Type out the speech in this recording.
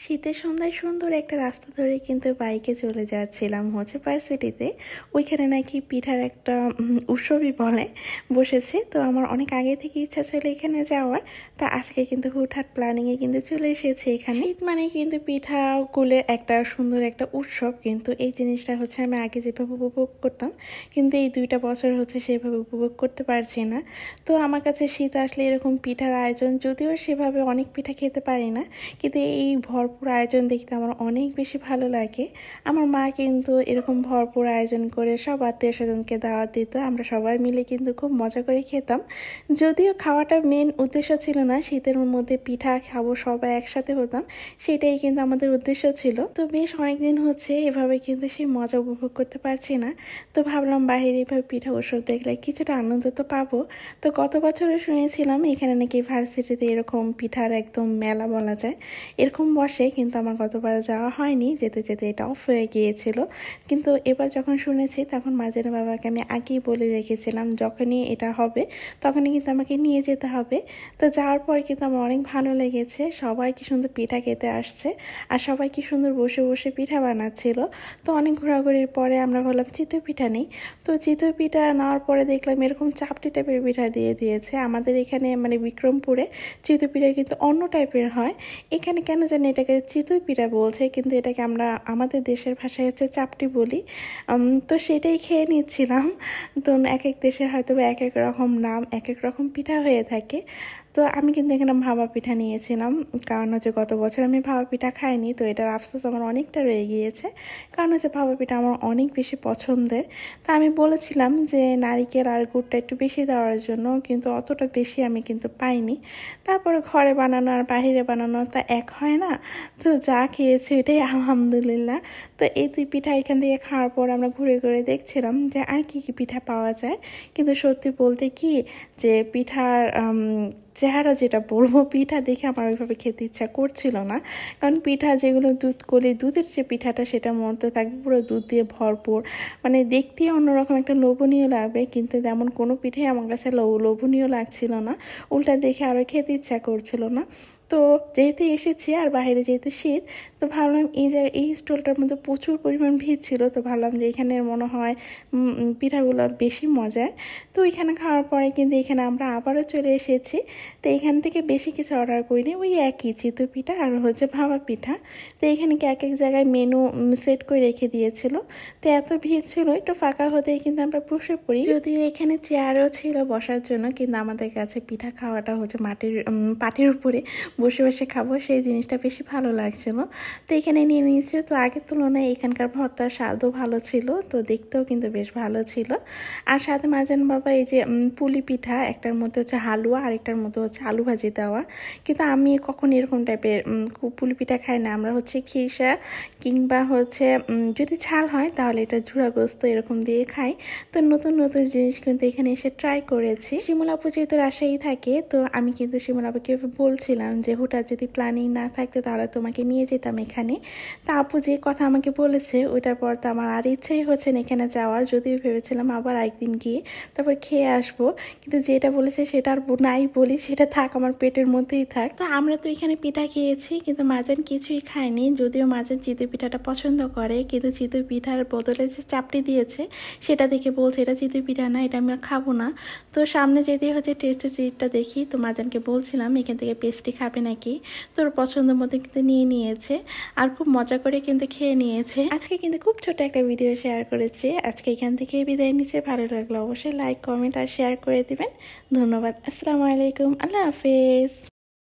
শীতের সন্ধ্যায় সুন্দর একটা রাস্তা ধরে কিন্তু বাইকে চলে যাচ্ছিলাম হচ্ছে ভার্সিটিতে। ওইখানে নাকি পিঠার একটা উৎসবই বলে বসেছে। তো আমার অনেক আগে থেকে ইচ্ছা ছিল এখানে যাওয়ার। তা আজকে কিন্তু হুটহাট প্ল্যানিংয়ে কিন্তু চলে এসেছে এখানে। শীত মানে কিন্তু পিঠাগুলোর একটা সুন্দর একটা উৎসব, কিন্তু এই জিনিসটা হচ্ছে আমি আগে যেভাবে উপভোগ করতাম কিন্তু এই 2টা বছর হচ্ছে সেভাবে উপভোগ করতে পারছি না। তো আমার কাছে শীত আসলে এরকম পিঠার আয়োজন, যদিও সেভাবে অনেক পিঠা খেতে পারি না, কিন্তু এই ভরপুর আয়োজন দেখতে আমার অনেক বেশি ভালো লাগে। আমার মা কিন্তু এরকম ভরপুর আয়োজন করে সব আত্মীয় স্বজনকে দাওয়াত দিত, আমরা সবাই মিলে কিন্তু খুব মজা করে খেতাম। যদিও খাওয়াটা মেন উদ্দেশ্য ছিল না, শীতের মধ্যে পিঠা খাবো সবাই একসাথে হতাম, সেটাই কিন্তু আমাদের উদ্দেশ্য ছিল। তো বেশ অনেকদিন হচ্ছে এভাবে কিন্তু সেই মজা উপভোগ করতে পারছি না। তো ভাবলাম বাইরে এভাবে পিঠা উৎসব দেখলে কিছুটা আনন্দ তো পাবো। তো গত বছরও শুনেছিলাম এখানে নাকি ভার্সিটিতে এরকম পিঠার একদম মেলা বলা যায় এরকম বসে, কিন্তু আমার গতবার যাওয়া হয়নি, যেতে যেতে এটা অফ হয়ে গিয়েছিল। কিন্তু এবার যখন শুনেছি তখন মার্জানা বাবাকে আমি আগেই বলে রেখেছিলাম যখনই এটা হবে তখনই কিন্তু আমাকে নিয়ে যেতে হবে। তো যাওয়ার পর কিন্তু আমার অনেক ভালো লেগেছে, সবাই কি সুন্দর পিঠা খেতে আসছে আর সবাই কি সুন্দর বসে বসে পিঠা বানাচ্ছিল। তো অনেক ঘোরাঘুরির পরে আমরা ভাবলাম চিতই পিঠা নেই। তো চিতই পিঠা নেওয়ার পরে দেখলাম এরকম চাপটি টাইপের পিঠা দিয়ে দিয়েছে। আমাদের এখানে মানে বিক্রমপুরে চিতই পিঠা কিন্তু অন্য টাইপের হয়, এখানে কেন জানি এটাকে চিতই পিঠা বলছে, কিন্তু এটাকে আমরা আমাদের দেশের ভাষায় হচ্ছে চাপটি বলি। তো সেটাই খেয়ে নিচ্ছিলাম। তো এক এক দেশের হয়তো এক এক রকম নাম, এক এক রকম পিঠা হয়ে থাকে। তো আমি কিন্তু এখানে ভাপা পিঠা নিয়েছিলাম, কারণ হচ্ছে গত বছর আমি ভাপা পিঠা খাইনি, তো এটার আফসোস আমার অনেকটা রয়ে গিয়েছে। কারণ হচ্ছে ভাপা পিঠা আমার অনেক বেশি পছন্দের। তা আমি বলেছিলাম যে নারিকেল আর গুড়টা একটু বেশি দেওয়ার জন্য, কিন্তু অতটা বেশি আমি কিন্তু পাইনি। তারপরে ঘরে বানানো আর বাহিরে বানানো তা এক হয় না। তো যা খেয়েছি এটাই আলহামদুলিল্লাহ। তো এই 2 পিঠা এখান থেকে খাওয়ার পর আমরা ঘুরে ঘুরে দেখছিলাম যে আর কি কি পিঠা পাওয়া যায়। কিন্তু সত্যি বলতে কি যে পিঠার চেহারা যেটা বলবো, পিঠা দেখে আমার ওইভাবে খেতে ইচ্ছা করছিল না। কারণ পিঠা যেগুলো দুধের যে পিঠাটা সেটার মধ্যে থাকবে পুরো দুধ দিয়ে ভরপুর, মানে দেখতে অন্যরকম একটা লোভনীয় লাগবে, কিন্তু তেমন কোনো পিঠাই আমার কাছে লোভনীয় লাগছিল না, উল্টা দেখে আরও খেতে ইচ্ছা করছিল না। তো যেহেতু এসেছি আর বাইরে যেহেতু শীত, তো ভাবলাম এই স্টলটার মধ্যে প্রচুর পরিমাণ ভিড় ছিল, তো ভাবলাম যে এখানে মনে হয় পিঠাগুলো বেশি মজার। তো এখানে খাওয়ার পরে কিন্তু এখানে আমরা আবারও চলে এসেছি। তো এখান থেকে বেশি কিছু অর্ডার করিনি, ওই একই চিতই পিঠা আর হচ্ছে ভাপা পিঠা। তো এখানে কি এক এক জায়গায় মেনু সেট করে রেখে দিয়েছিল। তো এত ভিড় ছিল, একটু ফাঁকা হতেই কিন্তু আমরা বসে পড়ি। যদিও এখানে চেয়ারও ছিল বসার জন্য, কিন্তু আমাদের কাছে পিঠা খাওয়াটা হচ্ছে পাটির উপরে বসে বসে খাবো সেই জিনিসটা বেশি ভালো লাগছিল। তো এখানে নিয়ে নিয়েছি। তো আগের তুলনায় এখানকার ভর্তার স্বাদও ভালো ছিল, তো দেখতেও কিন্তু বেশ ভালো ছিল। আর সাথে মার্জান বাবা এই যে পুলি পিঠা, একটার মধ্যে হচ্ছে হালুয়া আর একটার মধ্যে হচ্ছে আলু ভাজি দেওয়া। কিন্তু আমি কখন এরকম টাইপের পুলি পিঠা খাই না, আমরা হচ্ছে খিরসা কিংবা হচ্ছে যদি ঝাল হয় তাহলে এটা ঝুড়াগোস্ত এরকম দিয়ে খাই। তো নতুন নতুন জিনিস কিন্তু এখানে এসে ট্রাই করেছি। শিমুল আপু যেহেতু রাজশাহী থাকে, তো আমি কিন্তু শিমুল আপুকে বলছিলাম যে হুটার যদি প্ল্যানিং না থাকতো তাহলে তোমাকে নিয়ে যেতাম এখানে। তা আপু যে কথা আমাকে বলেছে ওইটার পর তো আমার আর ইচ্ছেই হচ্ছে না এখানে যাওয়ার, যদিও ভেবেছিলাম আবার একদিন গিয়ে তারপর খেয়ে আসবো, কিন্তু যেটা বলেছে সেটা আর নাই বলি, সেটা থাক আমার পেটের মধ্যেই থাক। তো আমরা তো এখানে পিঠা খেয়েছি, কিন্তু মার্জান কিছুই খায়নি, যদিও মার্জান চিতই পিঠাটা পছন্দ করে, কিন্তু চিতই পিঠার বদলে যে চাপটি দিয়েছে সেটা দেখে বলছে এটা চিতই পিঠা না, এটা আমি আর খাবো না। তো সামনে যেতে হচ্ছে টেস্টের চিটটা দেখি, তো মার্জানকে বলছিলাম এখান থেকে পেস্ট্রি খাবে নাকি, তোর পছন্দ মতো কিন্তু নিয়ে নিয়েছে আর খুব মজা করে কিন্তু খেয়ে নিয়েছে। আজকে কিন্তু খুব ছোট একটা ভিডিও শেয়ার করেছি, আজকে এখান থেকে বিদায় নিচ্ছে। ভালো লাগলো অবশ্যই লাইক কমেন্ট আর শেয়ার করে দিবেন। ধন্যবাদ। আসসালামু আলাইকুম, আল্লাহ হাফেজ।